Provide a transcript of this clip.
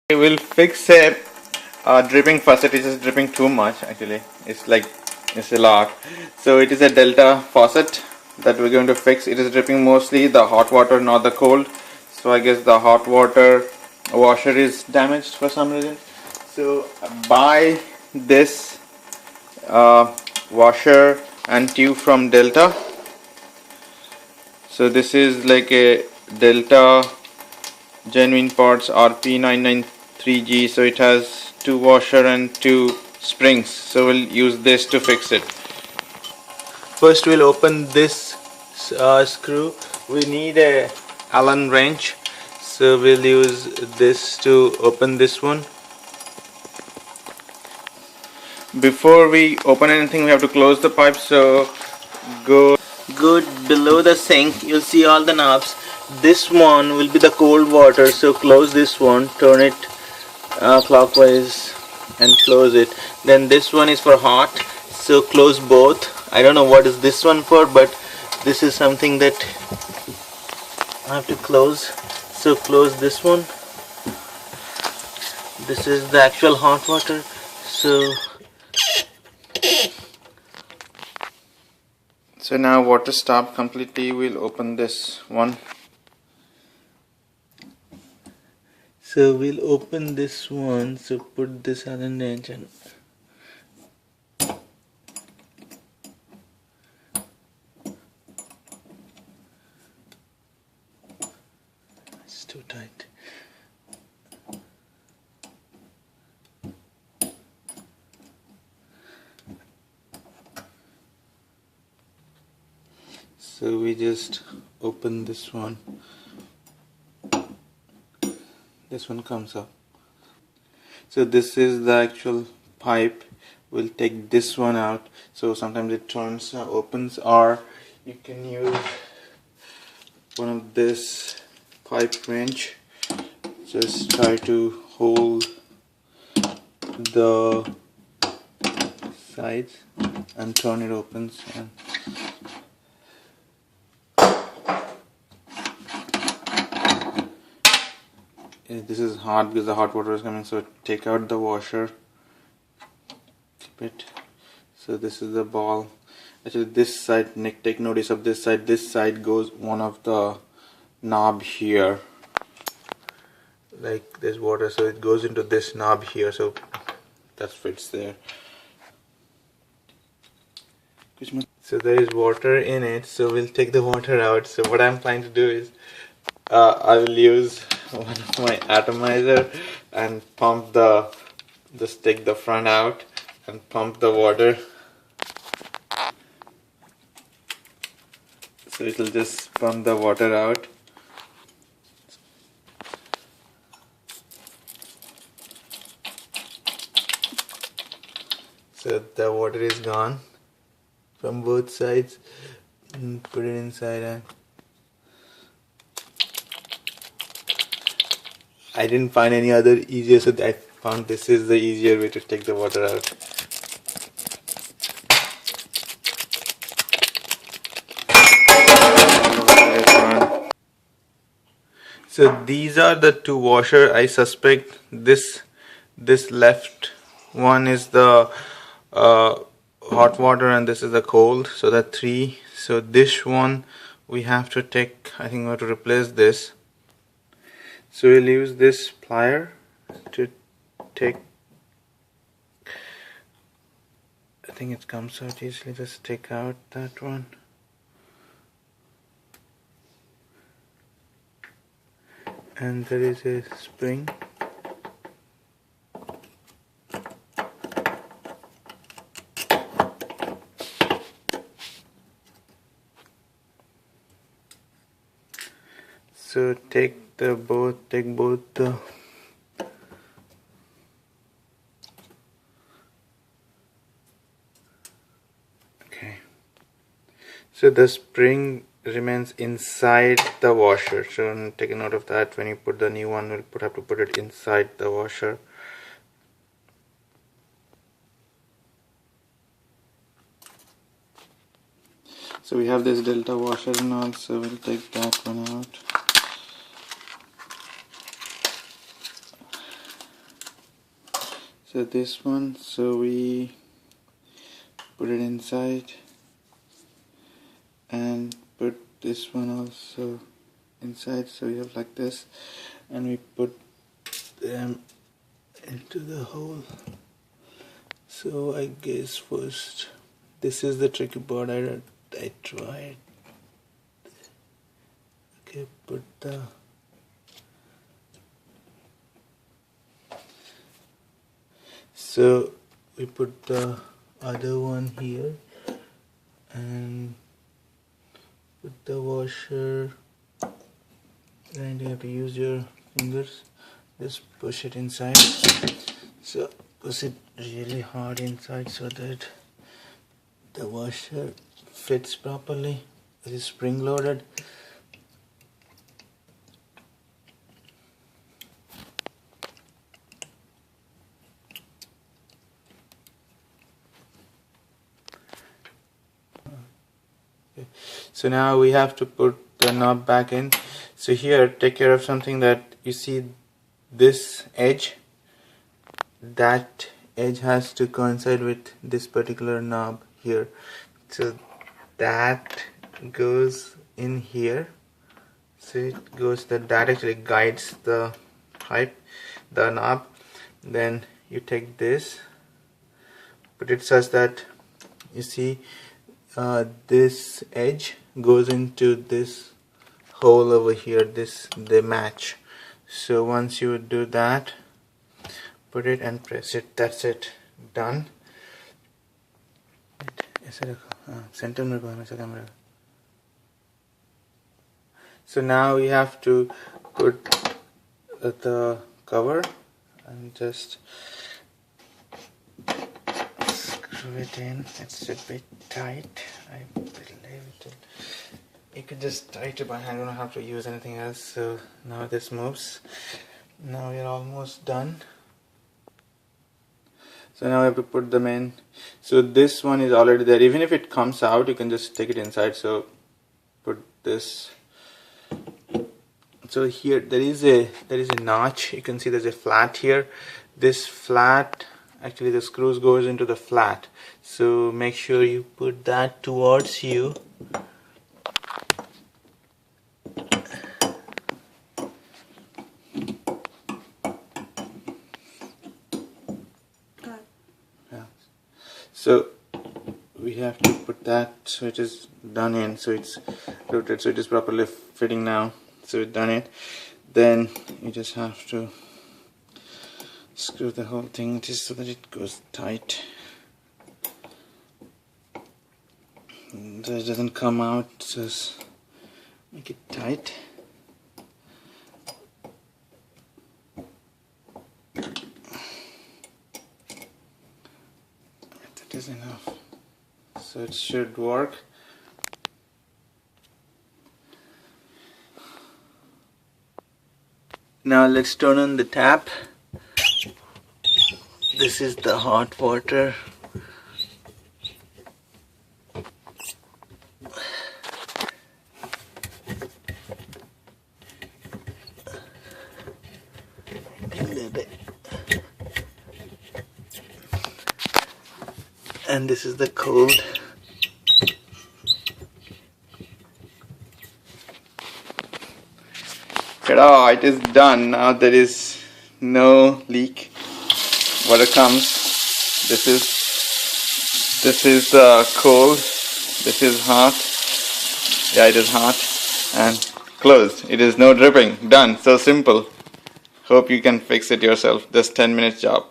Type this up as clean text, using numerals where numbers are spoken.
We will fix a dripping faucet. It is dripping too much actually. It's a lot. So it is a Delta faucet that we're going to fix. It is dripping mostly the hot water, not the cold. So I guess the hot water washer is damaged for some reason. So buy this washer and tube from Delta. So this is like a Delta genuine parts RP993G, so it has two washer and two springs, so we'll use this to fix it. First we'll open this screw. We need a Allen wrench, so we'll use this to open this one. Before we open anything we have to close the pipe, so go below the sink. You'll see all the knobs. This one will be the cold water, so close this one, turn it clockwise and close it. Then this one is for hot, so close both. I don't know what is this one for, but this is something that I have to close, so close this one. This is the actual hot water, so now water stopped completely. We'll open this one. So we'll open this one, so put this Allen wrench and it's too tight. So we just open this one. This one comes up. So this is the actual pipe. We'll take this one out. So sometimes it turns opens, or you can use one of this pipe wrench. Just try to hold the sides and turn it opens. And this is hot because the hot water is coming, so take out the washer, keep it. So this is the ball. Actually this side, take notice of this side. This side goes one of the knob here, like there's water, so it goes into this knob here, so that fits there. So there is water in it, so we'll take the water out. So what I'm planning to do is I will use one of my atomizer and pump just take the front out and pump the water, so it will just pump the water out. So the water is gone from both sides. Put it inside, and I didn't find any other easier, so I found this is the easier way to take the water out. So these are the two washers. I suspect this left one is the hot water and this is the cold, so the three. So this one we have to take, I think we have to replace this. So we'll use this plier to take, I think it comes out easily. Just take out that one. And there is a spring. So take both the okay. So the spring remains inside the washer, so take a note of that. When you put the new one, we'll have to put it inside the washer. So we have this Delta washer and all, so we'll take that one out. So this one, so we put it inside and put this one also inside, so we have like this, and we put them into the hole. So I guess first, this is the tricky part. I tried. Okay, put the so we put the other one here and put the washer, and you have to use your fingers, just push it inside. So push it really hard inside so that the washer fits properly. It is spring loaded. Okay. So now we have to put the knob back in. So here, take care of something that you see, this edge, that edge has to coincide with this particular knob here. So that goes in here. So it goes, that actually guides the pipe, the knob. Then you take this, put it such that you see this edge goes into this hole over here, they match. So once you do that, put it and press it. That's it, done. So now we have to put the cover and just screw it in. It's a bit tight, I believe it. You could just tie it by hand, you don't have to use anything else. So now this moves. Now we are almost done. So now I have to put them in. So this one is already there. Even if it comes out, you can just take it inside. So put this. So here there is a notch. You can see there's a flat here. This flat, actually the screws goes into the flat. So make sure you put that towards you. So we have to put that so it is done in, so it's rooted, so it is properly fitting now. So it's done it. Then you just have to screw the whole thing just so that it goes tight. So it doesn't come out, just make it tight. That is enough. So it should work. Now let's turn on the tap. This is the hot water. And this is the cold. Ta-da! It is done. Now there is no leak. Water comes. This is cold. This is hot. Yeah, it is hot. And closed. It is no dripping. Done. So simple. Hope you can fix it yourself. Just 10 minutes job.